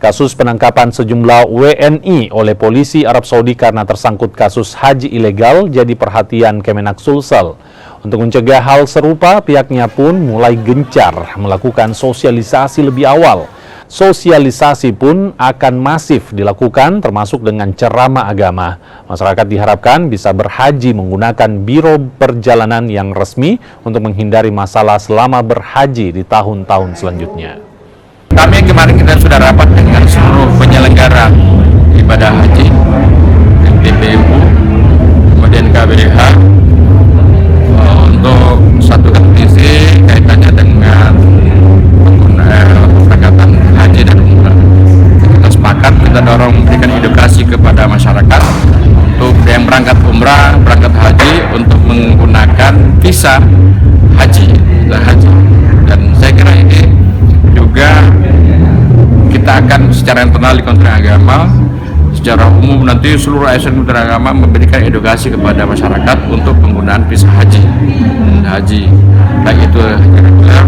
Kasus penangkapan sejumlah WNI oleh polisi Arab Saudi karena tersangkut kasus haji ilegal jadi perhatian Kemenak Sulsel. Untuk mencegah hal serupa, pihaknya pun mulai gencar melakukan sosialisasi lebih awal. Sosialisasi pun akan masif dilakukan termasuk dengan ceramah agama. Masyarakat diharapkan bisa berhaji menggunakan biro perjalanan yang resmi untuk menghindari masalah selama berhaji di tahun-tahun selanjutnya. Kami kemarin kita sudah rapat dengan seluruh penyelenggara ibadah haji, DPU, kemudian KBH, untuk satu visi kaitannya dengan perangkatan haji dan umrah. Kita sepakat kita dorong memberikan edukasi kepada masyarakat untuk yang berangkat umrah, berangkat haji untuk menggunakan visa haji. Dan saya kira ini juga kita akan secara internal di Kementerian Agama, secara umum nanti seluruh ASN Kementerian Agama memberikan edukasi kepada masyarakat untuk penggunaan visa haji, baik itu reguler